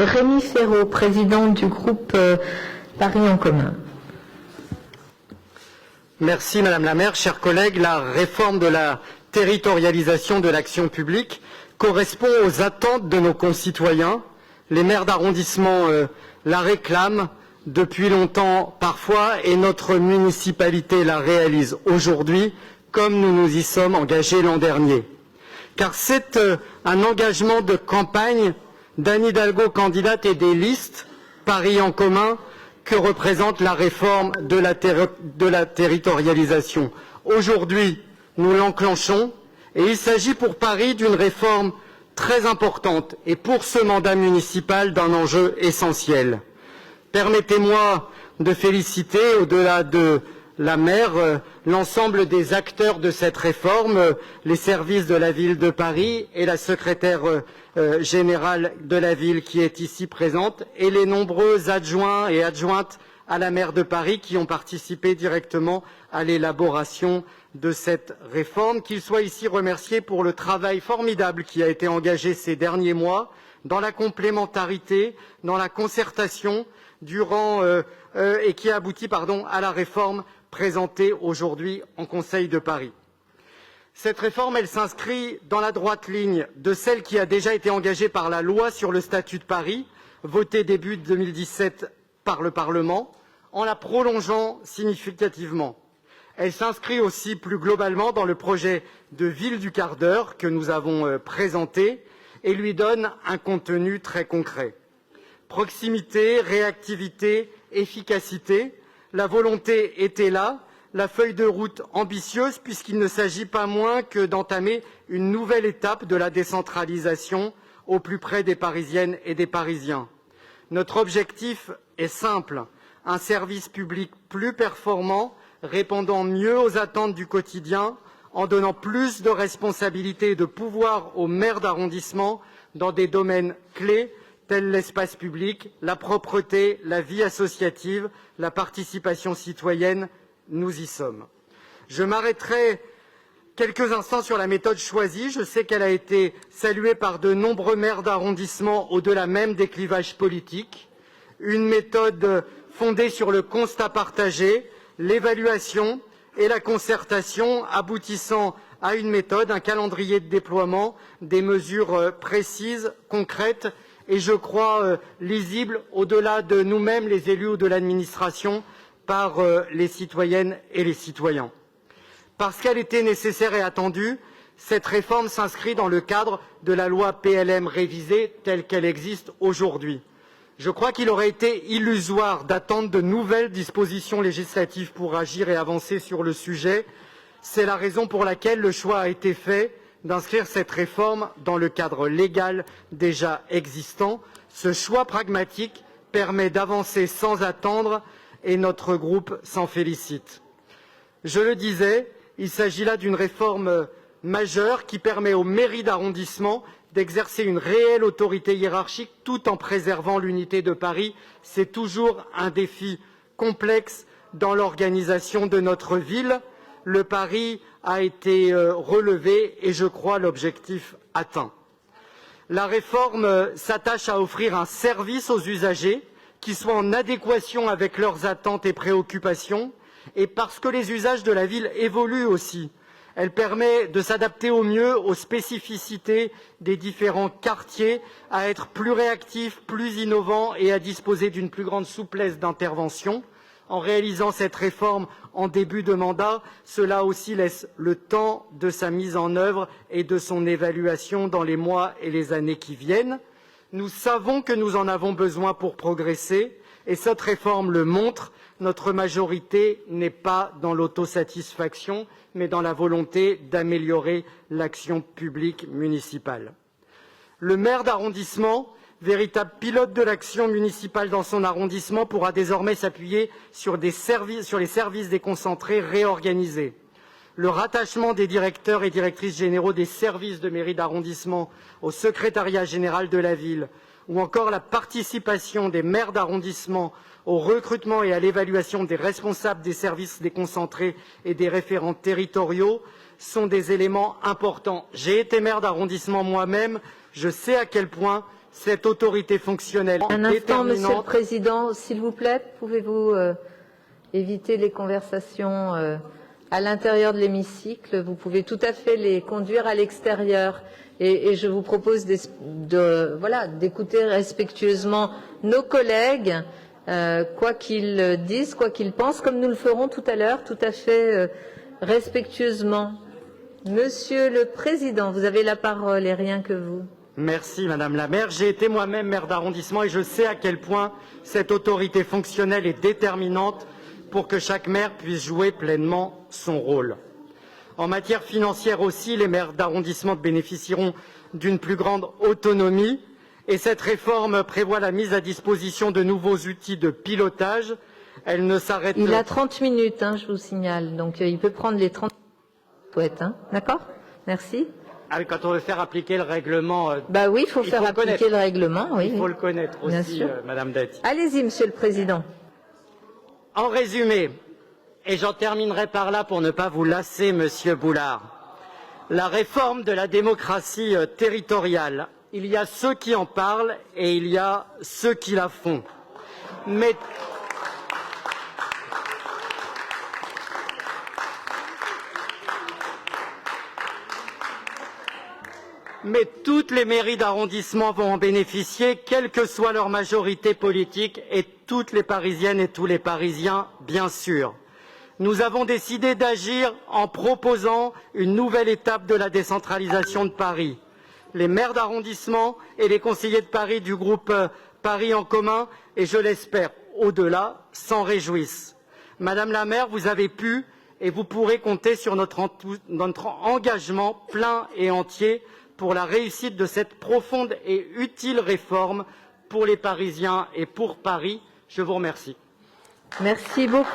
Rémi Ferraud, président du groupe Paris en commun. Merci Madame la maire. Chers collègues, la réforme de la territorialisation de l'action publique correspond aux attentes de nos concitoyens. Les maires d'arrondissement la réclament depuis longtemps parfois et notre municipalité la réalise aujourd'hui comme nous nous y sommes engagés l'an dernier. Car c'est un engagement de campagne d'Anne Hidalgo, candidate, et des listes Paris en commun que représente la réforme de la territorialisation. Aujourd'hui, nous l'enclenchons et il s'agit pour Paris d'une réforme très importante et pour ce mandat municipal d'un enjeu essentiel. Permettez-moi de féliciter, au-delà de la maire, l'ensemble des acteurs de cette réforme, les services de la ville de Paris et la secrétaire générale de la ville qui est ici présente et les nombreux adjoints et adjointes à la maire de Paris qui ont participé directement à l'élaboration de cette réforme. Qu'ils soient ici remerciés pour le travail formidable qui a été engagé ces derniers mois dans la complémentarité, dans la concertation et qui a abouti à la réforme présentée aujourd'hui en Conseil de Paris. Cette réforme, elle s'inscrit dans la droite ligne de celle qui a déjà été engagée par la loi sur le statut de Paris, votée début 2017 par le Parlement, en la prolongeant significativement. Elle s'inscrit aussi plus globalement dans le projet de ville du quart d'heure que nous avons présenté et lui donne un contenu très concret. Proximité, réactivité, efficacité, la volonté était là, la feuille de route ambitieuse puisqu'il ne s'agit pas moins que d'entamer une nouvelle étape de la décentralisation au plus près des Parisiennes et des Parisiens. Notre objectif est simple, un service public plus performant, répondant mieux aux attentes du quotidien, en donnant plus de responsabilités et de pouvoir aux maires d'arrondissement dans des domaines clés tels l'espace public, la propreté, la vie associative, la participation citoyenne. Nous y sommes. Je m'arrêterai quelques instants sur la méthode choisie. Je sais qu'elle a été saluée par de nombreux maires d'arrondissement au-delà même des clivages politiques. Une méthode fondée sur le constat partagé, l'évaluation et la concertation, aboutissant à une méthode, un calendrier de déploiement, des mesures précises, concrètes et, je crois, lisibles au-delà de nous-mêmes, les élus ou de l'administration, par les citoyennes et les citoyens. Parce qu'elle était nécessaire et attendue, cette réforme s'inscrit dans le cadre de la loi PLM révisée telle qu'elle existe aujourd'hui. Je crois qu'il aurait été illusoire d'attendre de nouvelles dispositions législatives pour agir et avancer sur le sujet. C'est la raison pour laquelle le choix a été fait d'inscrire cette réforme dans le cadre légal déjà existant. Ce choix pragmatique permet d'avancer sans attendre et notre groupe s'en félicite. Je le disais, il s'agit là d'une réforme majeure qui permet aux mairies d'arrondissement d'exercer une réelle autorité hiérarchique tout en préservant l'unité de Paris. C'est toujours un défi complexe dans l'organisation de notre ville. Le pari a été relevé et je crois l'objectif atteint. La réforme s'attache à offrir un service aux usagers qui soit en adéquation avec leurs attentes et préoccupations et parce que les usages de la ville évoluent aussi. Elle permet de s'adapter au mieux aux spécificités des différents quartiers, à être plus réactif, plus innovant et à disposer d'une plus grande souplesse d'intervention. En réalisant cette réforme en début de mandat, cela aussi laisse le temps de sa mise en œuvre et de son évaluation dans les mois et les années qui viennent. Nous savons que nous en avons besoin pour progresser et cette réforme le montre. Notre majorité n'est pas dans l'autosatisfaction, mais dans la volonté d'améliorer l'action publique municipale. Le maire d'arrondissement, véritable pilote de l'action municipale dans son arrondissement, pourra désormais s'appuyer sur les services déconcentrés réorganisés. Le rattachement des directeurs et directrices généraux des services de mairie d'arrondissement au secrétariat général de la ville, ou encore la participation des maires d'arrondissement au recrutement et à l'évaluation des responsables des services déconcentrés et des référents territoriaux sont des éléments importants. J'ai été maire d'arrondissement moi-même, je sais à quel point cette autorité fonctionnelle Un instant, Monsieur le déterminante. Président, s'il vous plaît, pouvez-vous éviter les conversations à l'intérieur de l'hémicycle? Vous pouvez tout à fait les conduire à l'extérieur. Et je vous propose d'écouter respectueusement nos collègues, quoi qu'ils disent, quoi qu'ils pensent, comme nous le ferons tout à l'heure, tout à fait respectueusement. Monsieur le Président, vous avez la parole et rien que vous. Merci Madame la maire. J'ai été moi-même maire d'arrondissement et je sais à quel point cette autorité fonctionnelle est déterminante pour que chaque maire puisse jouer pleinement son rôle. En matière financière aussi, les maires d'arrondissement bénéficieront d'une plus grande autonomie et cette réforme prévoit la mise à disposition de nouveaux outils de pilotage. Elle ne s'arrête. Il a 30 minutes, je vous signale, donc il peut prendre les 30 minutes. D'accord? Merci. Ah oui, quand on veut faire appliquer le règlement. Bah oui, il faut faire appliquer le règlement. Oui, il faut le connaître bien aussi, sûr. Madame Dati. Allez-y, Monsieur le Président. En résumé, et j'en terminerai par là pour ne pas vous lasser, Monsieur Boulard, la réforme de la démocratie territoriale, il y a ceux qui en parlent et il y a ceux qui la font. Mais toutes les mairies d'arrondissement vont en bénéficier, quelle que soit leur majorité politique, et toutes les Parisiennes et tous les Parisiens, bien sûr. Nous avons décidé d'agir en proposant une nouvelle étape de la décentralisation de Paris. Les maires d'arrondissement et les conseillers de Paris du groupe Paris en commun, et je l'espère au-delà, s'en réjouissent. Madame la maire, vous avez pu et vous pourrez compter sur notre engagement plein et entier pour la réussite de cette profonde et utile réforme pour les Parisiens et pour Paris. Je vous remercie. Merci beaucoup.